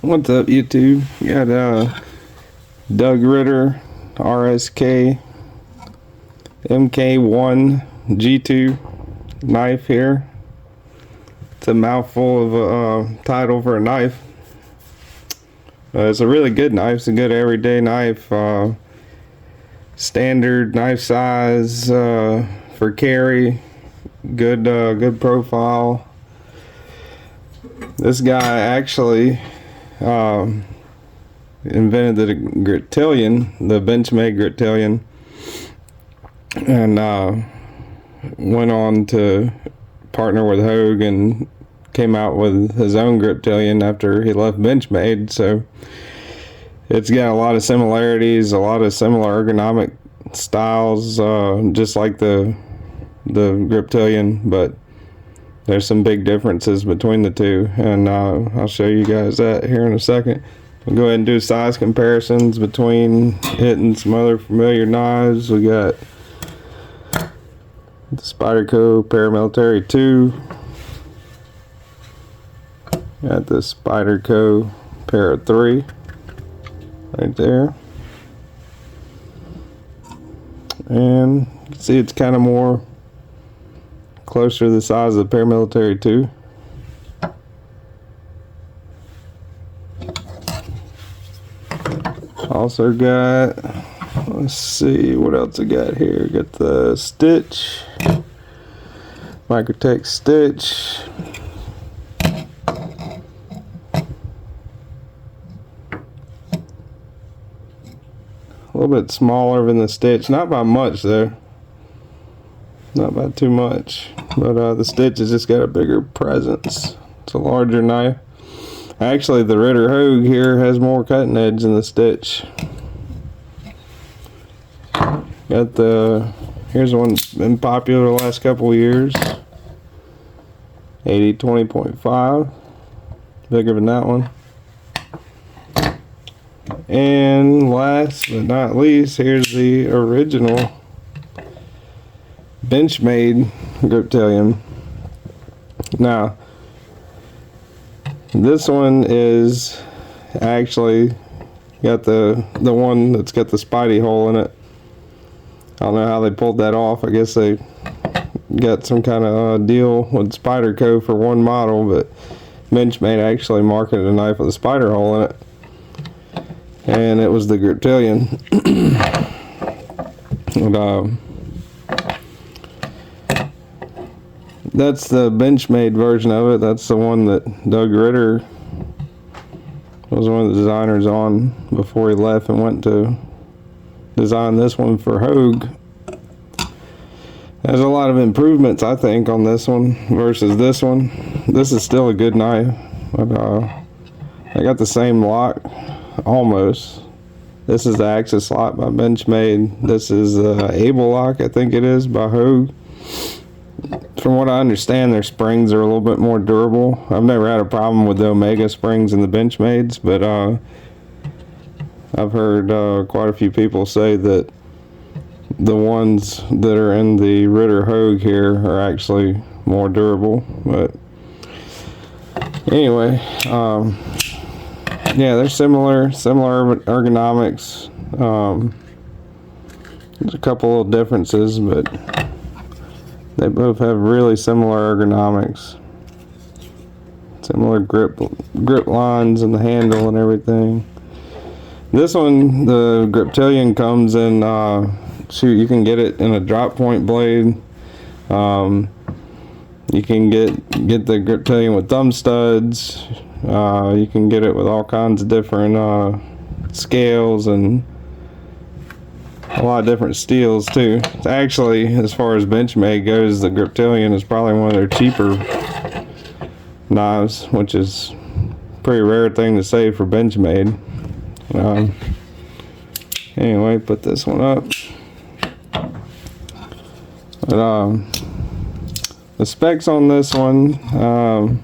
What's up, YouTube? We got Doug Ritter RSK-MK1 G2 knife here. It's a mouthful of a title for a knife. It's a really good knife. It's a good everyday knife. Standard knife size for carry. Good profile. This guy actually invented the Griptilian, the Benchmade Griptilian, and went on to partner with Hogue and came out with his own Griptilian after he left Benchmade. So it's got a lot of similarities, a lot of similar ergonomic styles, just like the Griptilian, but there's some big differences between the two, and I'll show you guys that here in a second. We'll go ahead and do size comparisons between it and some other familiar knives. We got the Spyderco Paramilitary 2. Got the Spyderco Para 3 right there. And you can see it's kind of more closer to the size of the Paramilitary 2. Also got, let's see what else I got here. Got the Stitch, Microtech Stitch. A little bit smaller than the Stitch, not by much though. Not by too much, but the Stitch has just got a bigger presence. It's a larger knife. Actually, the Ritter Hogue here has more cutting edge than the Stitch. Got the, here's one that's been popular the last couple of years. 80-20.5, bigger than that one. And last but not least, here's the original Benchmade Griptilian. Now, this one is actually got the one that's got the Spidey hole in it. I don't know how they pulled that off. I guess they got some kind of deal with Spyderco for one model, but Benchmade actually marketed a knife with a spider hole in it, and it was the Griptilian. And, that's the Benchmade version of it. That's the one that Doug Ritter was one of the designers on before he left and went to design this one for Hogue. There's a lot of improvements, I think, on this one versus this one. This is still a good knife, but I got the same lock, almost. This is the Axis lock by Benchmade. This is the Able lock, I think it is, by Hogue. From what I understand, their springs are a little bit more durable. I've never had a problem with the Omega springs in the Benchmades, but I've heard quite a few people say that the ones that are in the Ritter Hogue here are actually more durable. But anyway, yeah, they're similar ergonomics. There's a couple of differences, but they both have really similar ergonomics. Similar grip lines and the handle and everything. This one, the Griptilian, comes in, you can get it in a drop point blade. You can get the Griptilian with thumb studs. You can get it with all kinds of different scales and a lot of different steels too. Actually, as far as Benchmade goes, the Griptilian is probably one of their cheaper knives, which is a pretty rare thing to say for Benchmade. Anyway, put this one up. But the specs on this one, I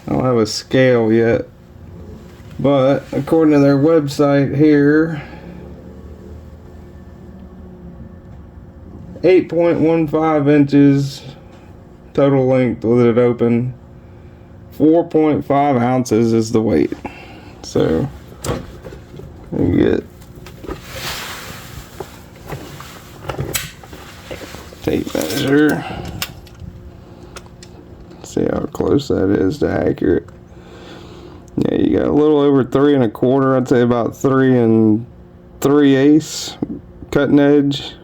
don't have a scale yet, but according to their website here, 8.15 inches total length with it open, 4.5 ounces is the weight. So you get tape measure. See how close that is to accurate. Yeah, you got a little over 3 1/4. I'd say about 3 3/8 cutting edge,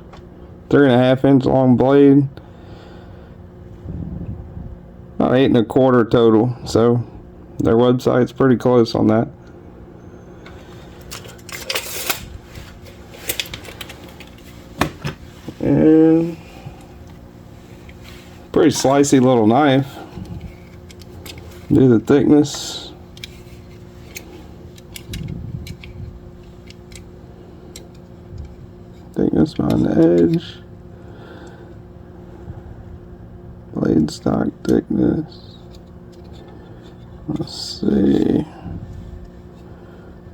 3.5 inch long blade. About 8 1/4 total. So their website's pretty close on that. And pretty slicey little knife. Do the thickness. Thickness on the edge. Blade stock thickness. Let's see.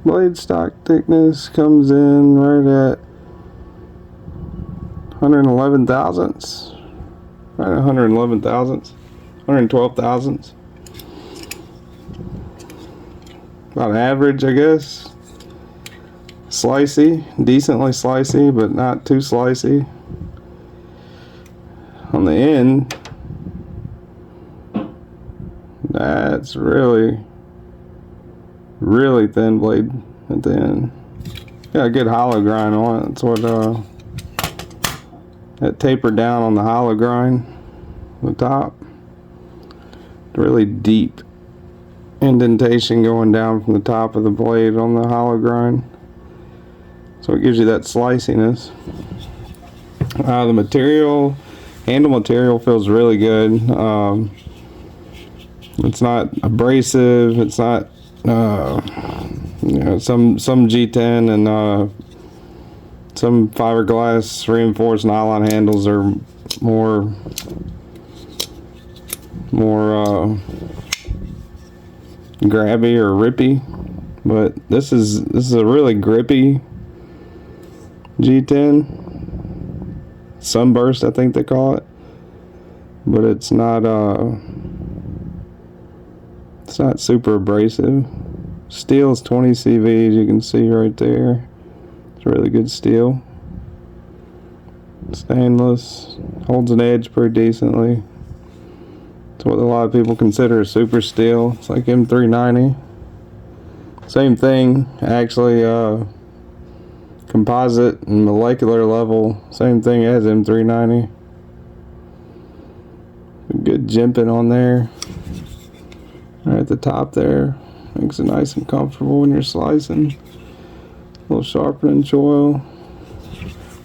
Blade stock thickness comes in right at 111 thousandths. Right at 111 thousandths. 112 thousandths. About average, I guess. Slicey, decently slicey, but not too slicey. On the end, that's really thin blade at the end. Got a good hollow grind on it. That's what that tapered down on the hollow grind on the top. Really deep indentation going down from the top of the blade on the hollow grind. So it gives you that sliciness. The material, handle material feels really good. It's not abrasive. It's not, you know, some G10 and some fiberglass reinforced nylon handles are more grabby or rippy, but this is a really grippy G10 sunburst, I think they call it, but it's not super abrasive. Steel is 20 CV, as you can see right there. It's really good steel. Stainless, holds an edge pretty decently. It's what a lot of people consider a super steel. It's like M390. Same thing, actually. Composite and molecular level, same thing as M390. Good jimping on there. Right at the top there. Makes it nice and comfortable when you're slicing. A little sharpening choil.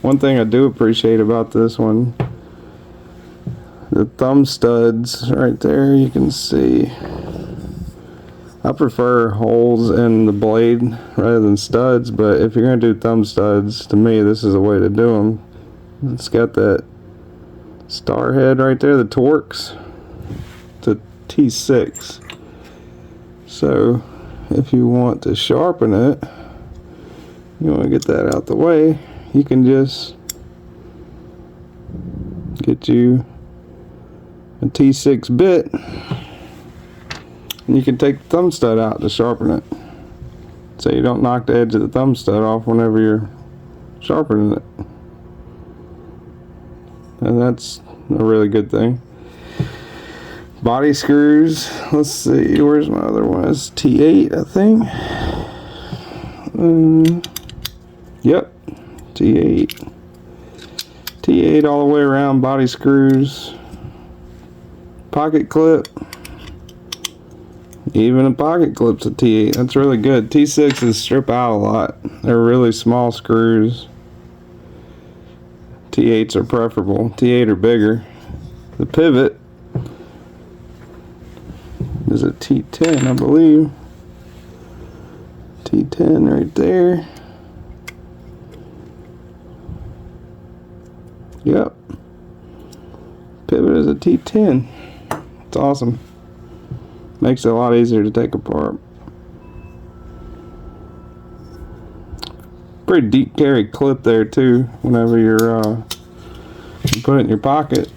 One thing I do appreciate about this one, the thumb studs right there, you can see. I prefer holes in the blade rather than studs, but if you're going to do thumb studs, to me this is the way to do them. It's got that star head right there, the Torx. It's a T6. So if you want to sharpen it, you want to get that out the way, you can just get you a T6 bit. And you can take the thumb stud out to sharpen it, so you don't knock the edge of the thumb stud off whenever you're sharpening it. And that's a really good thing. Body screws, let's see, where's my other one? It's T8, I think. Yep, T8. T8 all the way around body screws. Pocket clip. Even a pocket clip's a T8. That's really good. T6s strip out a lot. They're really small screws. T8s are preferable. T8 are bigger. The pivot is a T10, I believe. T10 right there. Yep. Pivot is a T10. It's awesome. Makes it a lot easier to take apart. Pretty deep carry clip there too, whenever you put it in your pocket.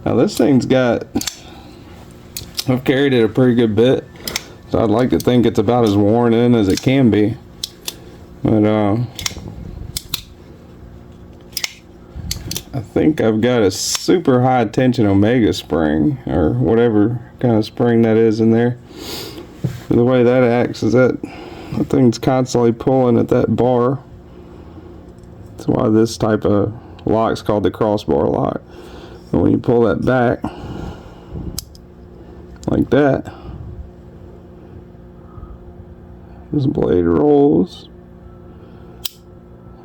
Now this thing's got, I've carried it a pretty good bit, so I'd like to think it's about as worn in as it can be. But I think I've got a super high tension Omega spring, or whatever kind of spring that is in there. The way that acts is that thing's constantly pulling at that bar. That's why this type of lock is called the crossbar lock. But when you pull that back like that, this blade rolls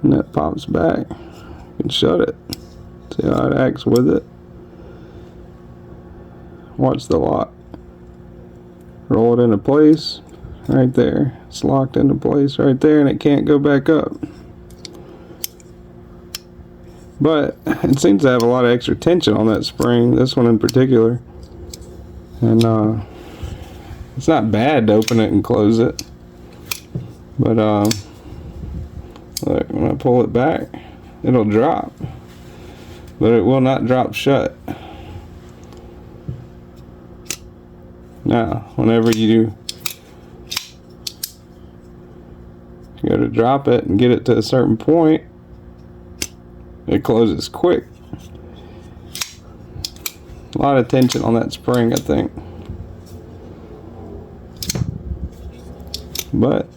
and that pops back. You can shut it. See how it acts with it. Watch the lock. Roll it into place right there. It's locked into place right there, and it can't go back up. But it seems to have a lot of extra tension on that spring, this one in particular. And it's not bad to open it and close it. But look, when I pull it back, it'll drop. But it will not drop shut. Now, whenever you go to drop it and get it to a certain point, it closes quick. A lot of tension on that spring, I think. But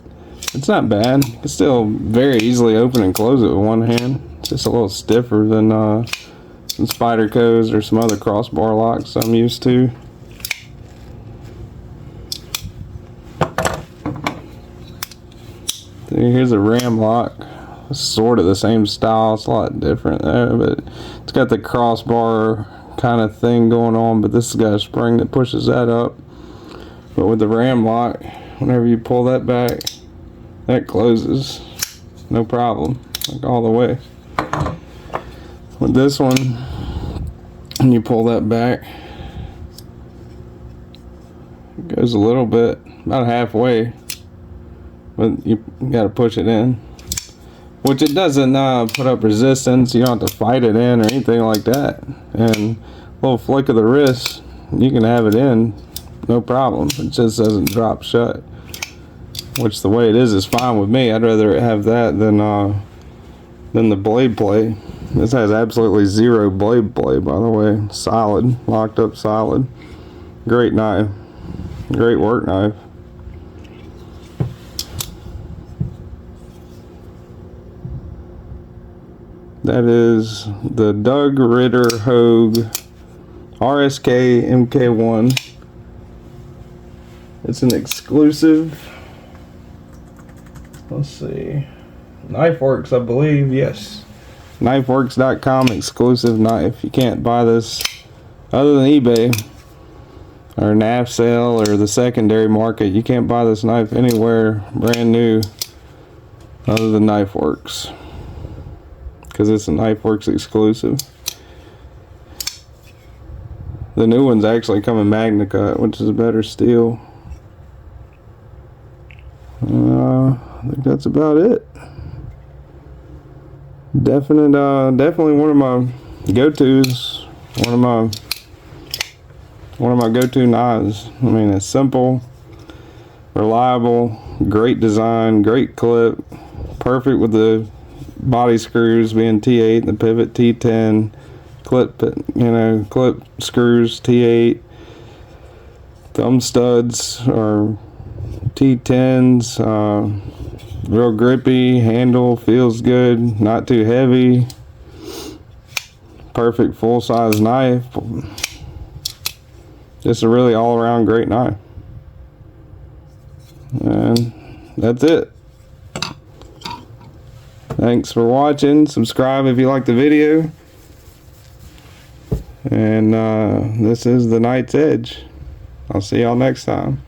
it's not bad. You can still very easily open and close it with one hand. It's just a little stiffer than some Spydercos or some other crossbar locks I'm used to. Here's a ram lock. It's sort of the same style. It's a lot different there, but it's got the crossbar kind of thing going on, but this has got a spring that pushes that up. But with the ram lock, whenever you pull that back, that closes. No problem. Like all the way. With this one, when you pull that back, it goes a little bit, about halfway. But you gotta push it in, which it doesn't put up resistance. You don't have to fight it in or anything like that. And a little flick of the wrist, you can have it in, no problem. It just doesn't drop shut, which the way it is fine with me. I'd rather have that than the blade play. This has absolutely zero blade play, by the way. Solid, locked up solid. Great knife, great work knife. That is the Doug Ritter RSK-MK1. It's an exclusive. Let's see. KnifeWorks, I believe. Yes. KnifeWorks.com exclusive knife. You can't buy this other than eBay or NAF sale or the secondary market. You can't buy this knife anywhere brand new other than KnifeWorks, because it's a KnifeWorks exclusive. The new ones actually come in Magna Cut, which is a better steel. I think that's about it. Definitely one of my go-tos. One of my go-to knives. I mean, it's simple, reliable, great design, great clip, perfect with the body screws being T8 and the pivot T10, clip screws T8, thumb studs are T10s. Real grippy, handle feels good, not too heavy, perfect full-size knife. Just a really all-around great knife. And that's it. Thanks for watching. Subscribe if you like the video. And this is the Knight's Edge. I'll see y'all next time.